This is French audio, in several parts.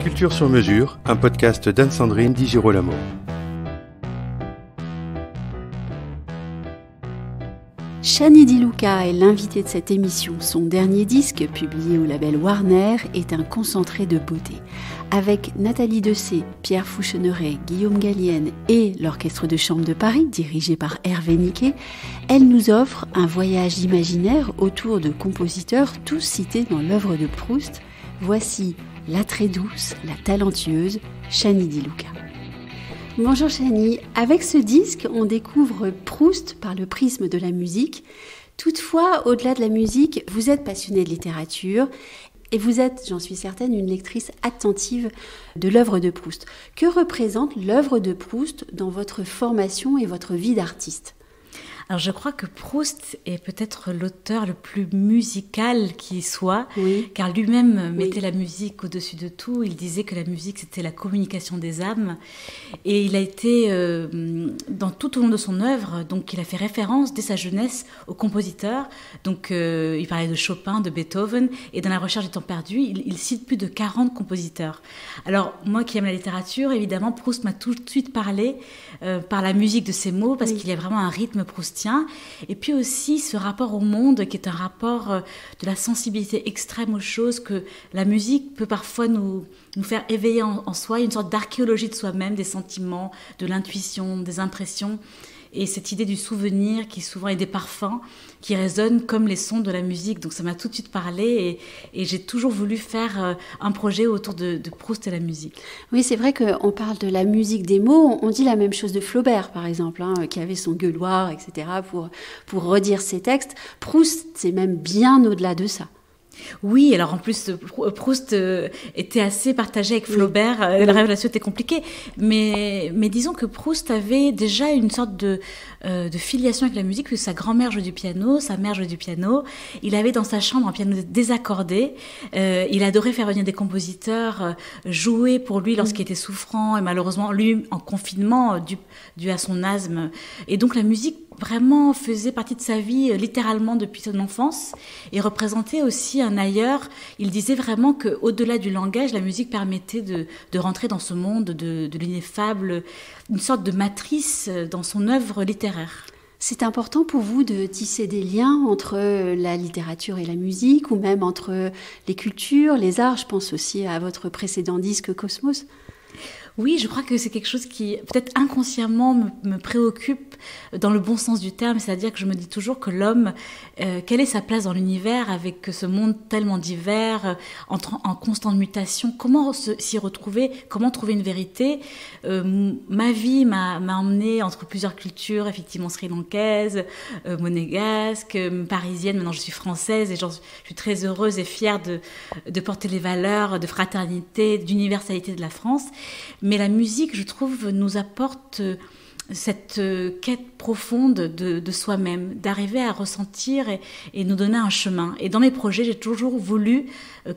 Culture sur mesure, un podcast d'Anne-Sandrine Di Girolamo. Shani Di Luca est l'invitée de cette émission. Son dernier disque, publié au label Warner, est un concentré de beauté. Avec Nathalie Dessay, Pierre Foucheneret, Guillaume Gallienne et l'Orchestre de chambre de Paris, dirigé par Hervé Niquet, elle nous offre un voyage imaginaire autour de compositeurs tous cités dans l'œuvre de Proust. Voici la très douce, la talentueuse Shani Di Luca. Bonjour Shani, avec ce disque, on découvre Proust par le prisme de la musique. Toutefois, au-delà de la musique, vous êtes passionnée de littérature et vous êtes, j'en suis certaine, une lectrice attentive de l'œuvre de Proust. Que représente l'œuvre de Proust dans votre formation et votre vie d'artiste ? Alors je crois que Proust est peut-être l'auteur le plus musical qui soit, oui. Car lui-même mettait la musique au-dessus de tout. Il disait que la musique c'était la communication des âmes, et il a été dans tout au long de son œuvre, donc il a fait référence dès sa jeunesse aux compositeurs. Donc il parlait de Chopin, de Beethoven, et dans La Recherche du temps perdu, il cite plus de 40 compositeurs. Alors moi qui aime la littérature, évidemment Proust m'a tout de suite parlé par la musique de ses mots, parce qu'il y a vraiment un rythme proustien. Et puis aussi ce rapport au monde qui est un rapport de la sensibilité extrême aux choses, que la musique peut parfois nous faire éveiller en soi, une sorte d'archéologie de soi-même, des sentiments, de l'intuition, des impressions, et cette idée du souvenir qui souvent est des parfums qui résonnent comme les sons de la musique. Donc ça m'a tout de suite parlé, et j'ai toujours voulu faire un projet autour de Proust et la musique. Oui, c'est vrai qu'on parle de la musique des mots, on dit la même chose de Flaubert par exemple, qui avait son gueuloir, etc. pour redire ses textes. Proust, c'est même bien au-delà de ça. Oui, alors en plus, Proust était assez partagé avec Flaubert, la relation était compliquée, mais disons que Proust avait déjà une sorte de filiation avec la musique, puisque sa grand-mère jouait du piano, sa mère jouait du piano, il avait dans sa chambre un piano désaccordé, il adorait faire venir des compositeurs jouer pour lui lorsqu'il était souffrant, et malheureusement, lui, en confinement, dû à son asthme, et donc la musique vraiment faisait partie de sa vie littéralement depuis son enfance, et représentait aussi un ailleurs. Il disait vraiment qu'au-delà du langage, la musique permettait de rentrer dans ce monde de l'ineffable, une sorte de matrice dans son œuvre littéraire. C'est important pour vous de tisser des liens entre la littérature et la musique, ou même entre les cultures, les arts. Je pense aussi à votre précédent disque Cosmos. Oui, je crois que c'est quelque chose qui, peut-être inconsciemment, me préoccupe dans le bon sens du terme. C'est-à-dire que je me dis toujours que l'homme, quelle est sa place dans l'univers avec ce monde tellement divers, en constante mutation? Comment s'y retrouver? Comment trouver une vérité? Ma vie m'a emmenée entre plusieurs cultures, effectivement sri-lankaise, monégasque, parisienne. Maintenant, je suis française, et je suis très heureuse et fière de porter les valeurs de fraternité, d'universalité de la France. Mais la musique, je trouve, nous apporte cette quête profonde de soi-même, d'arriver à ressentir et nous donner un chemin. Et dans mes projets, j'ai toujours voulu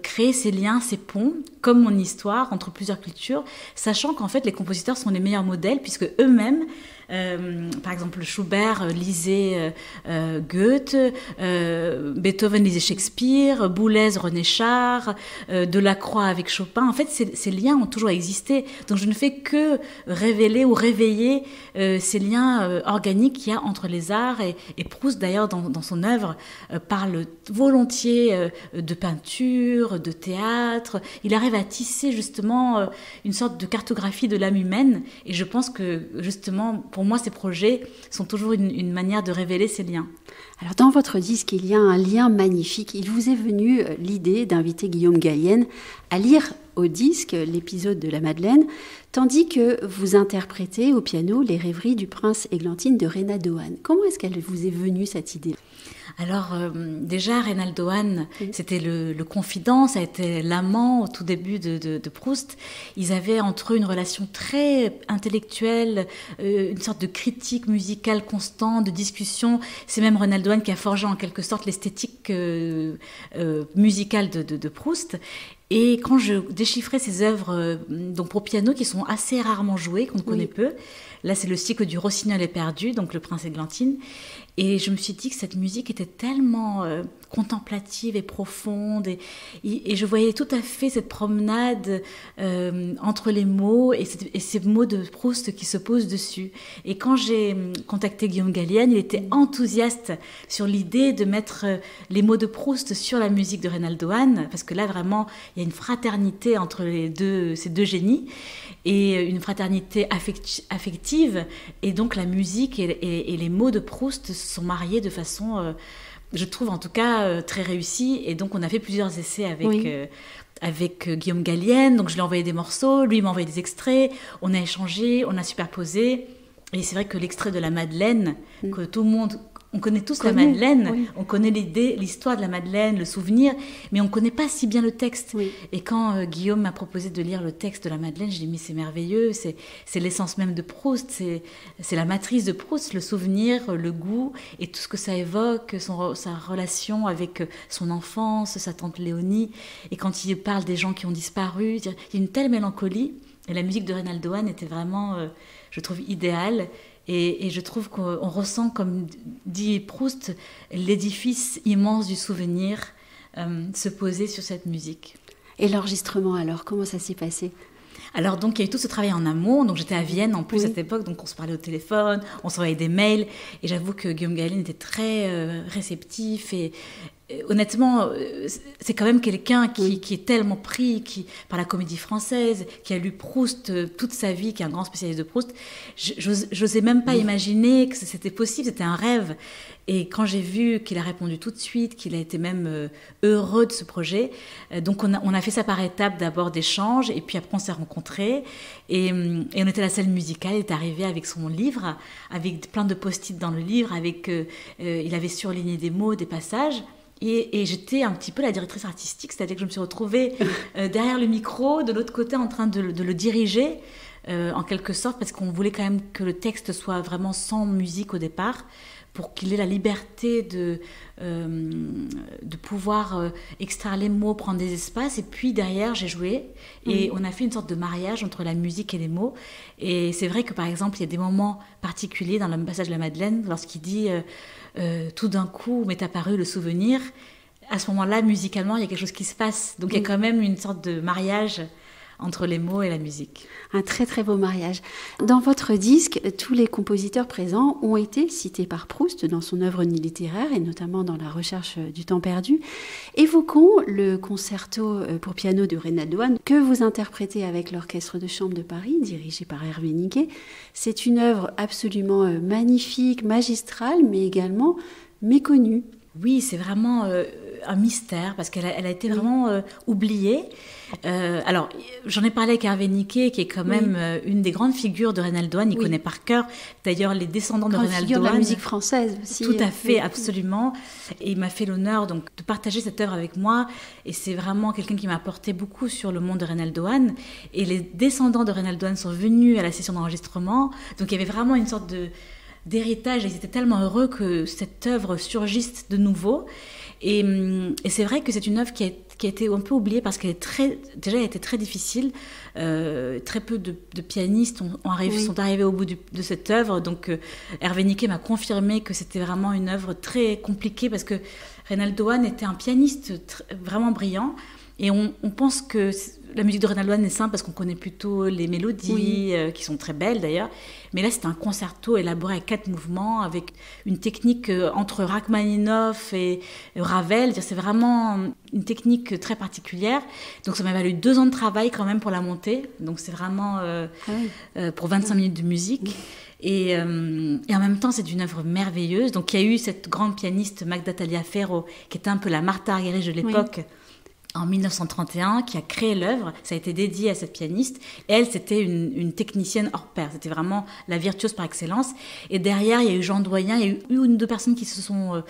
créer ces liens, ces ponts, comme mon histoire, entre plusieurs cultures, sachant qu'en fait, les compositeurs sont les meilleurs modèles, puisque eux-mêmes, par exemple Schubert lisait Goethe, Beethoven lisait Shakespeare, Boulez René Char, Delacroix avec Chopin. En fait, ces liens ont toujours existé, donc je ne fais que révéler ou réveiller ces liens organiques qu'il y a entre les arts, et Proust d'ailleurs dans son œuvre parle volontiers de peinture, de théâtre. Il arrive à tisser justement une sorte de cartographie de l'âme humaine, et je pense que justement pour moi, ces projets sont toujours une manière de révéler ces liens. Alors, dans votre disque, il y a un lien magnifique. Il vous est venu l'idée d'inviter Guillaume Gallienne à lire au disque l'épisode de la Madeleine, tandis que vous interprétez au piano les rêveries du prince Églantine de Reynald Ohan. Comment est-ce qu'elle vous est venue, cette idée ? Alors déjà, Reynald Ohan, c'était le confident, ça a été l'amant au tout début de Proust. Ils avaient entre eux une relation très intellectuelle, une sorte de critique musicale constante, de discussion. C'est même Reynald Ohan qui a forgé en quelque sorte l'esthétique musicale de Proust. Et quand je déchiffrais ces œuvres donc pour piano qui sont assez rarement jouées, qu'on connaît peu, là c'est le cycle du Rossignol est perdu, donc le prince Églantine. Et je me suis dit que cette musique était tellement contemplative et profonde. Et je voyais tout à fait cette promenade entre les mots et ces mots de Proust qui se posent dessus. Et quand j'ai contacté Guillaume Gallienne, il était enthousiaste sur l'idée de mettre les mots de Proust sur la musique de Reynaldo Hahn, parce que là, vraiment, il y a une fraternité entre ces deux génies, et une fraternité affective. Et donc, la musique et les mots de Proust sont mariés de façon... je trouve en tout cas très réussi. Et donc on a fait plusieurs essais avec Guillaume Gallienne. Donc je lui ai envoyé des morceaux, lui il m'a envoyé des extraits, on a échangé, on a superposé. Et c'est vrai que l'extrait de la Madeleine, que tout le monde... On connaît tous la Madeleine, on connaît l'histoire de la Madeleine, le souvenir, mais on ne connaît pas si bien le texte. Oui. Et quand Guillaume m'a proposé de lire le texte de la Madeleine, j'ai dit mais c'est merveilleux, c'est l'essence même de Proust, c'est la matrice de Proust, le souvenir, le goût et tout ce que ça évoque, sa relation avec son enfance, sa tante Léonie. Et quand il parle des gens qui ont disparu, il y a une telle mélancolie. Et la musique de Reynaldo Hahn était vraiment, je trouve, idéale. Et je trouve qu'on ressent, comme dit Proust, l'édifice immense du souvenir se poser sur cette musique. Et l'enregistrement alors, comment ça s'est passé ? Alors donc il y a eu tout ce travail en amont, donc j'étais à Vienne en plus à cette époque, donc on se parlait au téléphone, on s'envoyait des mails, et j'avoue que Guillaume Gallienne était très réceptif et honnêtement, c'est quand même quelqu'un qui est tellement pris par la comédie française, qui a lu Proust toute sa vie, qui est un grand spécialiste de Proust. J'osais même pas imaginer que c'était possible, c'était un rêve. Et quand j'ai vu qu'il a répondu tout de suite, qu'il a été même heureux de ce projet, donc on a fait ça par étapes, d'abord d'échanges, et puis après on s'est rencontrés, et on était à la salle musicale, il est arrivé avec son livre, avec plein de post-it dans le livre, il avait surligné des mots, des passages. Et j'étais un petit peu la directrice artistique, c'est-à-dire que je me suis retrouvée derrière le micro, de l'autre côté, en train de le diriger, en quelque sorte, parce qu'on voulait quand même que le texte soit vraiment sans musique au départ, pour qu'il ait la liberté de pouvoir extraire les mots, prendre des espaces. Et puis derrière, j'ai joué, et on a fait une sorte de mariage entre la musique et les mots. Et c'est vrai que, par exemple, il y a des moments particuliers dans le passage de la Madeleine, lorsqu'il dit... tout d'un coup m'est apparu le souvenir. À ce moment-là, musicalement, il y a quelque chose qui se passe. Donc il y a quand même une sorte de mariage entre les mots et la musique. Un très très beau mariage. Dans votre disque, tous les compositeurs présents ont été cités par Proust dans son œuvre littéraire et notamment dans La Recherche du temps perdu. Évoquons le concerto pour piano de Reynaldo Hahn que vous interprétez avec l'Orchestre de chambre de Paris, dirigé par Hervé Niquet. C'est une œuvre absolument magnifique, magistrale, mais également méconnue. Oui, c'est vraiment un mystère parce qu'elle a été vraiment oubliée. Alors, j'en ai parlé avec Hervé Niquet, qui est quand même une des grandes figures de Reynaldo Hahn. Il connaît par cœur, d'ailleurs, les descendants de Reynaldo Hahn. Figure de la musique française aussi. Tout à fait, absolument. Et il m'a fait l'honneur donc de partager cette œuvre avec moi. Et c'est vraiment quelqu'un qui m'a apporté beaucoup sur le monde de Reynaldo Hahn. Et les descendants de Reynaldo Hahn sont venus à la session d'enregistrement. Donc, il y avait vraiment une sorte d'héritage, et ils étaient tellement heureux que cette œuvre surgisse de nouveau. Et c'est vrai que c'est une œuvre qui a été un peu oubliée parce qu'elle déjà elle était très difficile. Très peu de pianistes sont arrivés au bout de cette œuvre. Donc Hervé Niquet m'a confirmé que c'était vraiment une œuvre très compliquée parce que Reynaldo Hahn était un pianiste vraiment brillant. Et on pense que la musique de Reynaldo Hahn est simple parce qu'on connaît plutôt les mélodies, qui sont très belles d'ailleurs. Mais là, c'est un concerto élaboré à 4 mouvements avec une technique entre Rachmaninoff et Ravel. C'est vraiment une technique très particulière. Donc ça m'a valu 2 ans de travail quand même pour la monter. Donc c'est vraiment pour 25 minutes de musique. Et en même temps, c'est une œuvre merveilleuse. Donc il y a eu cette grande pianiste Magda Taliaferro, qui était un peu la Martha Argerich de l'époque, en 1931, qui a créé l'œuvre. Ça a été dédié à cette pianiste. Elle, c'était une technicienne hors pair. C'était vraiment la virtuose par excellence. Et derrière, il y a eu Jean Doyen. Il y a eu 1 ou 2 personnes qui se sont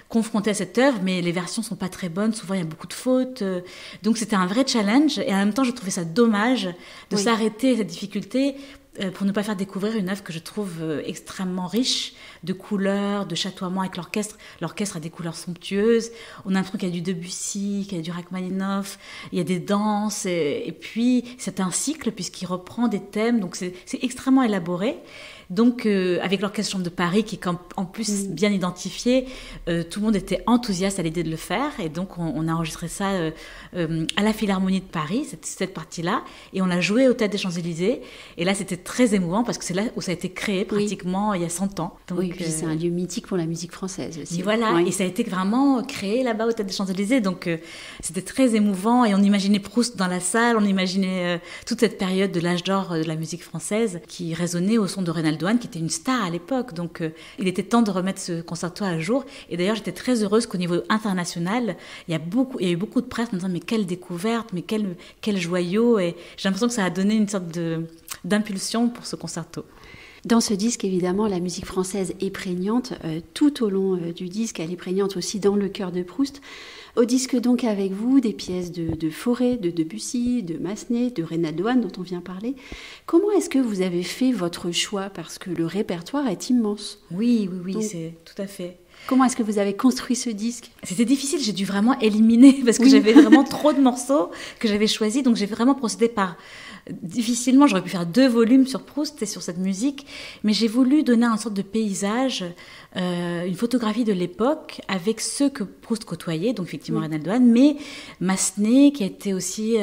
confrontées à cette œuvre, mais les versions sont pas très bonnes. Souvent, il y a beaucoup de fautes. Donc, c'était un vrai challenge. Et en même temps, je trouvais ça dommage de s'arrêter à cette difficulté pour ne pas faire découvrir une œuvre que je trouve extrêmement riche de couleurs, de chatoiements avec l'orchestre. L'orchestre a des couleurs somptueuses. On a l'impression qu'il y a du Debussy, qu'il y a du Rachmaninoff, il y a des danses. Et puis, c'est un cycle puisqu'il reprend des thèmes. Donc, c'est extrêmement élaboré. Donc, avec l'Orchestre Chambre de Paris, qui est en plus bien identifié, tout le monde était enthousiaste à l'idée de le faire. Et donc, on a enregistré ça à la Philharmonie de Paris, cette partie-là. Et on l'a joué au Théâtre des Champs-Élysées. Et là, c'était très émouvant parce que c'est là où ça a été créé pratiquement il y a 100 ans. Donc, oui, puis c'est un lieu mythique pour la musique française aussi. Et voilà, et ça a été vraiment créé là-bas au Théâtre des Champs-Élysées. Donc, c'était très émouvant. Et on imaginait Proust dans la salle, on imaginait toute cette période de l'âge d'or de la musique française qui résonnait au son de Reynald Douane, qui était une star à l'époque. Donc, il était temps de remettre ce concerto à jour. Et d'ailleurs, j'étais très heureuse qu'au niveau international, il y a eu beaucoup de presse en me disant « mais quelle découverte, mais quel joyau !» Et j'ai l'impression que ça a donné une sorte d'impulsion pour ce concerto. Dans ce disque, évidemment, la musique française est prégnante. Tout au long du disque, elle est prégnante aussi dans le cœur de Proust. Au disque donc avec vous, des pièces de Fauré, de Debussy, de Massenet, de Reynald Douane dont on vient parler. Comment est-ce que vous avez fait votre choix? Parce que le répertoire est immense. Oui, donc, c'est tout à fait. Comment est-ce que vous avez construit ce disque? C'était difficile, j'ai dû vraiment éliminer parce que j'avais vraiment trop de morceaux que j'avais choisis. Donc j'ai vraiment procédé difficilement, j'aurais pu faire 2 volumes sur Proust et sur cette musique, mais j'ai voulu donner une sorte de paysage, une photographie de l'époque avec ceux que Proust côtoyait, donc effectivement Reynald Douane, mais Massenet, qui a été aussi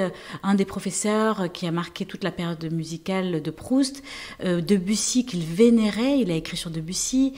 un des professeurs qui a marqué toute la période musicale de Proust, Debussy qu'il vénérait, il a écrit sur Debussy,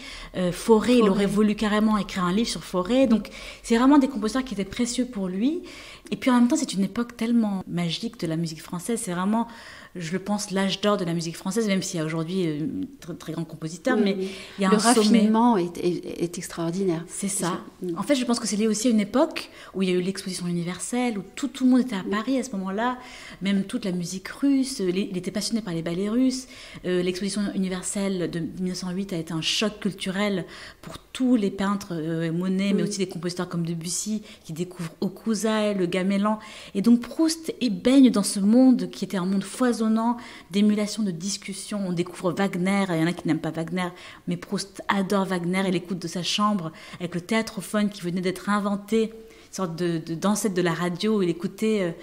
Fauré, il aurait voulu carrément écrire un livre sur Fauré, donc c'est vraiment des compositeurs qui étaient précieux pour lui. Et puis en même temps, c'est une époque tellement magique de la musique française. C'est vraiment, je le pense, l'âge d'or de la musique française, même s'il y a aujourd'hui très, très grands compositeurs. Mais il y a le un sommet. raffinement est extraordinaire. C'est ça. En fait, je pense que c'est lié aussi à une époque où il y a eu l'exposition universelle, où tout le monde était à Paris à ce moment-là. Même toute la musique russe. Il était passionné par les ballets russes. L'exposition universelle de 1908 a été un choc culturel pour tous les peintres, Monet, mais aussi des compositeurs comme Debussy, qui découvrent Hokusai, le Gamelan. Et donc Proust baigne dans ce monde qui était un monde foisonnant d'émulation, de discussion. On découvre Wagner, il y en a qui n'aiment pas Wagner, mais Proust adore Wagner, il écoute de sa chambre avec le théâtrophone qui venait d'être inventé, une sorte d'ancêtre de la radio, il écoutait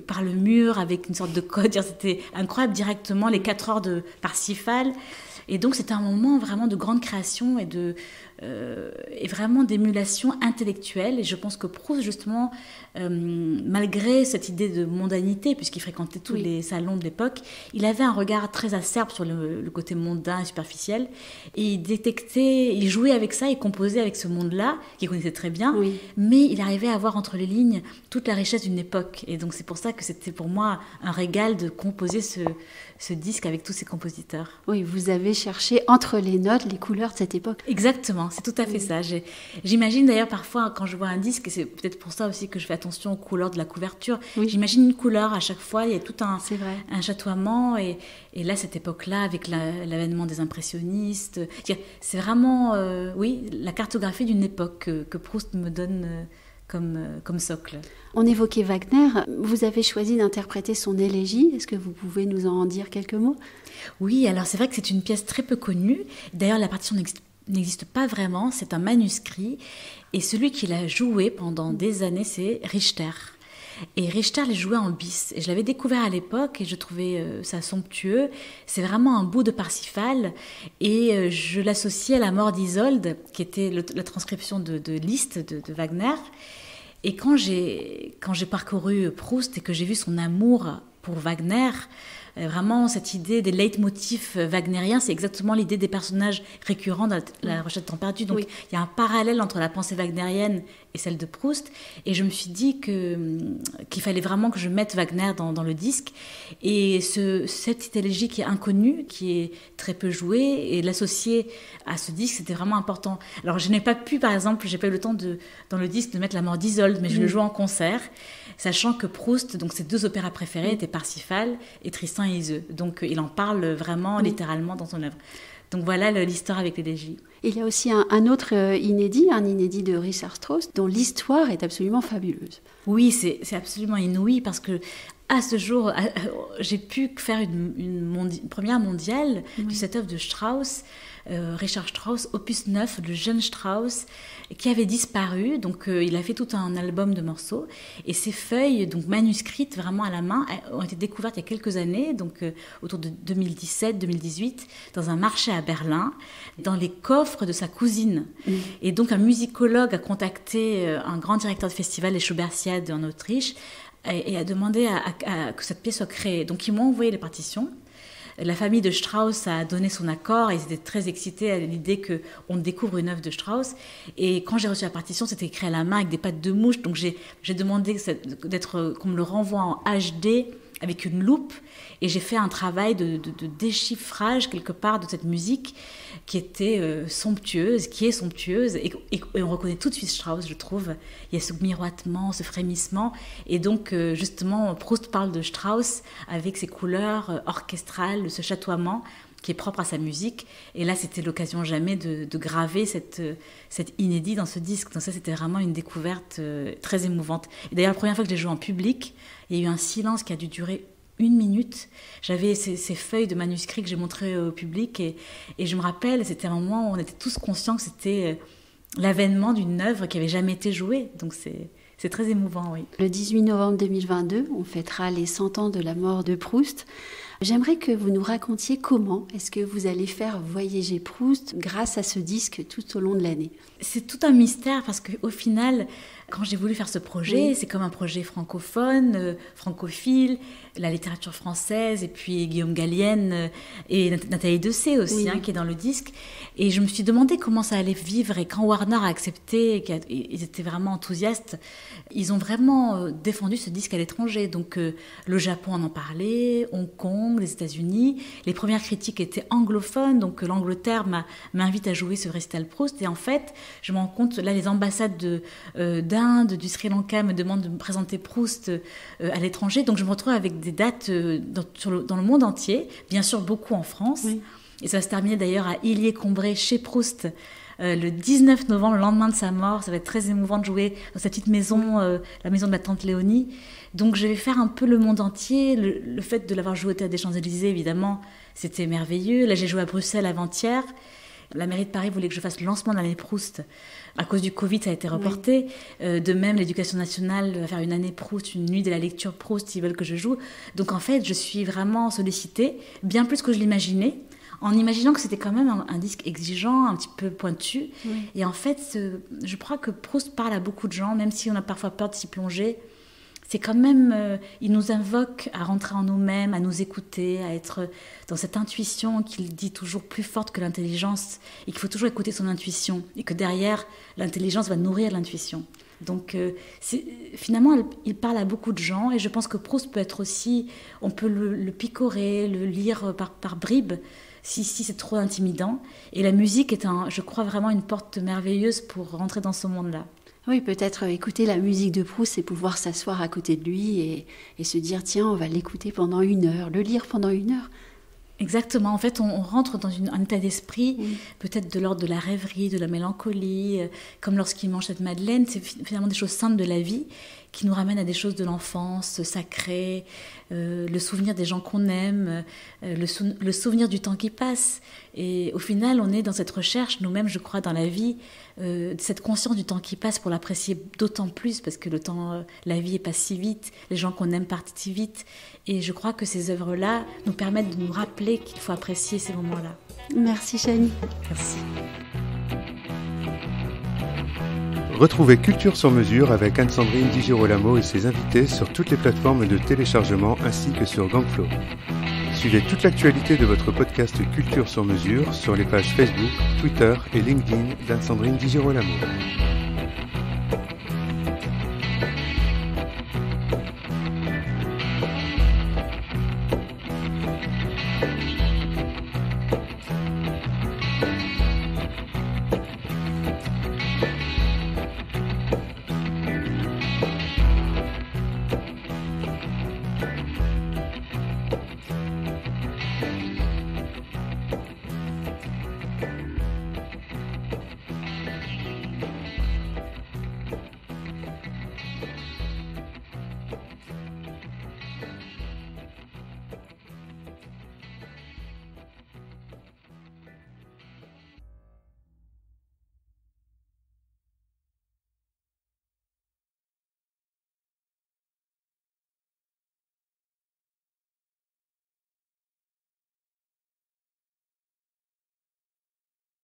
par le mur avec une sorte de code. C'était incroyable, directement les 4 heures de Parsifal. Et donc c'était un moment vraiment de grande création et vraiment d'émulation intellectuelle. Et je pense que Proust, justement, malgré cette idée de mondanité, puisqu'il fréquentait tous les salons de l'époque, il avait un regard très acerbe sur le côté mondain et superficiel. Et il jouait avec ça, il composait avec ce monde-là, qu'il connaissait très bien, mais il arrivait à voir entre les lignes toute la richesse d'une époque. Et donc c'est pour ça que c'était pour moi un régal de composer ce disque avec tous ces compositeurs. Oui, vous avez cherché entre les notes les couleurs de cette époque. Exactement, c'est tout à fait ça. J'imagine d'ailleurs parfois quand je vois un disque, et c'est peut-être pour ça aussi que je fais attention aux couleurs de la couverture, j'imagine une couleur à chaque fois, il y a tout un chatoiement, et là, cette époque-là, avec l'avènement des impressionnistes, c'est vraiment, la cartographie d'une époque que Proust me donne comme socle. On évoquait Wagner, vous avez choisi d'interpréter son élégie, est-ce que vous pouvez nous en dire quelques mots? Oui, alors c'est vrai que c'est une pièce très peu connue, d'ailleurs la partition n'existe pas vraiment, c'est un manuscrit, et celui qui l'a joué pendant des années, c'est Richter. Et Richter l'a joué en bis, et je l'avais découvert à l'époque, et je trouvais ça somptueux. C'est vraiment un bout de Parsifal, et je l'associais à la mort d'Isolde, qui était la transcription de Liszt de Wagner. Et quand j'ai parcouru Proust et que j'ai vu son amour pour Wagner, vraiment cette idée des leitmotifs wagnériens, c'est exactement l'idée des personnages récurrents dans La Recherche de temps perdu. Donc il y a un parallèle entre la pensée wagnérienne et celle de Proust, et je me suis dit qu'il fallait vraiment que je mette Wagner dans le disque, et cette élégie qui est inconnue, qui est très peu jouée, et l'associer à ce disque, c'était vraiment important. Alors je n'ai pas pu, par exemple, j'ai pas eu le temps dans le disque de mettre La mort d'Isolde, mais je le joue en concert, sachant que Proust, donc ses 2 opéras préférés étaient Parsifal et Tristan et Iseult. Donc il en parle vraiment littéralement dans son œuvre. Donc voilà l'histoire avec l'élégie. Il y a aussi un autre inédit, un inédit de Richard Strauss, dont l'histoire est absolument fabuleuse. Oui, c'est absolument inouï, parce que à ce jour, j'ai pu faire une première mondiale de cette œuvre de Strauss. Richard Strauss, opus 9, le jeune Strauss, qui avait disparu. Donc il a fait tout un album de morceaux. Et ces feuilles, donc manuscrites vraiment à la main, ont été découvertes il y a quelques années, donc autour de 2017-2018, dans un marché à Berlin, dans les coffres de sa cousine. Et donc un musicologue a contacté un grand directeur de festival, les Schubertiades en Autriche, et a demandé que cette pièce soit créée. Donc ils m'ont envoyé les partitions. La famille de Strauss a donné son accord et ils étaient très excités à l'idée qu'on découvre une œuvre de Strauss. Et quand j'ai reçu la partition, c'était écrit à la main avec des pattes de mouche. Donc j'ai demandé qu'on me le renvoie en HD avec une loupe. Et j'ai fait un travail de déchiffrage quelque part de cette musique qui était somptueuse, qui est somptueuse. Et on reconnaît tout de suite Strauss, je trouve. Il y a ce miroitement, ce frémissement. Et donc, justement, Proust parle de Strauss avec ses couleurs orchestrales, ce chatoiement qui est propre à sa musique. Et là, c'était l'occasion jamais de graver cette inédit dans ce disque. Donc ça, c'était vraiment une découverte très émouvante. Et d'ailleurs, la première fois que j'ai joué en public, il y a eu un silence qui a dû durer 1 minute. J'avais ces feuilles de manuscrits que j'ai montrées au public et je me rappelle, c'était un moment où on était tous conscients que c'était l'avènement d'une œuvre qui n'avait jamais été jouée. Donc c'est très émouvant, oui. Le 18 novembre 2022, on fêtera les 100 ans de la mort de Proust. J'aimerais que vous nous racontiez comment est-ce que vous allez faire voyager Proust grâce à ce disque tout au long de l'année. C'est tout un mystère parce qu'au final, quand j'ai voulu faire ce projet, c'est comme un projet francophone, francophile, la littérature française, et puis Guillaume Gallienne et Nathalie Dessay aussi, qui est dans le disque. Et je me suis demandé comment ça allait vivre. Et quand Warner a accepté, ils étaient vraiment enthousiastes, ils ont vraiment défendu ce disque à l'étranger. Donc le Japon en parlait, Hong Kong, les États-Unis. Les premières critiques étaient anglophones, donc l'Angleterre m'invite à jouer ce récital Proust. Et en fait, je me rends compte, là, les ambassades d'Inde, du Sri Lanka me demandent de me présenter Proust à l'étranger. Donc je me retrouve avec des dates dans le monde entier, bien sûr beaucoup en France. Oui. Et ça va se terminer d'ailleurs à Illiers-Combray, chez Proust, le 19 novembre, le lendemain de sa mort. Ça va être très émouvant de jouer dans sa petite maison, la maison de ma tante Léonie. Donc je vais faire un peu le monde entier. Le fait de l'avoir joué au Théâtre des Champs-Élysées, évidemment, c'était merveilleux. Là, j'ai joué à Bruxelles avant-hier. La mairie de Paris voulait que je fasse le lancement de l'année Proust. À cause du Covid, ça a été reporté. De même, l'Éducation nationale va faire une année Proust, une nuit de la lecture Proust, ils veulent que je joue. Donc en fait, je suis vraiment sollicitée, bien plus que je l'imaginais, en imaginant que c'était quand même un disque exigeant, un petit peu pointu. Oui. Et en fait, je crois que Proust parle à beaucoup de gens, même si on a parfois peur de s'y plonger. C'est quand même, il nous invoque à rentrer en nous-mêmes, à nous écouter, à être dans cette intuition qu'il dit toujours plus forte que l'intelligence, et qu'il faut toujours écouter son intuition, et que derrière, l'intelligence va nourrir l'intuition. Donc finalement, il parle à beaucoup de gens, et je pense que Proust peut être aussi, on peut le picorer, le lire par bribes, si c'est trop intimidant. Et la musique est, je crois, vraiment une porte merveilleuse pour rentrer dans ce monde-là. Oui, peut-être écouter la musique de Proust et pouvoir s'asseoir à côté de lui et se dire, tiens, on va l'écouter pendant 1 heure, le lire pendant 1 heure. Exactement. En fait, on rentre dans un état d'esprit, peut-être de l'ordre de la rêverie, de la mélancolie, comme lorsqu'il mange cette madeleine. C'est finalement des choses simples de la vie qui nous ramènent à des choses de l'enfance, sacrées, le souvenir des gens qu'on aime, le souvenir du temps qui passe. Et au final, on est dans cette recherche, nous-mêmes, je crois, dans la vie, cette conscience du temps qui passe pour l'apprécier d'autant plus, parce que la vie passe si vite, les gens qu'on aime partent si vite. Et je crois que ces œuvres-là nous permettent de nous rappeler qu'il faut apprécier ces moments-là. Merci Chani. Merci. Retrouvez Culture sur mesure avec Anne-Sandrine Di Girolamo et ses invités sur toutes les plateformes de téléchargement ainsi que sur Gangflow. Suivez toute l'actualité de votre podcast Culture sur mesure sur les pages Facebook, Twitter et LinkedIn d'Anne-Sandrine Di Girolamo.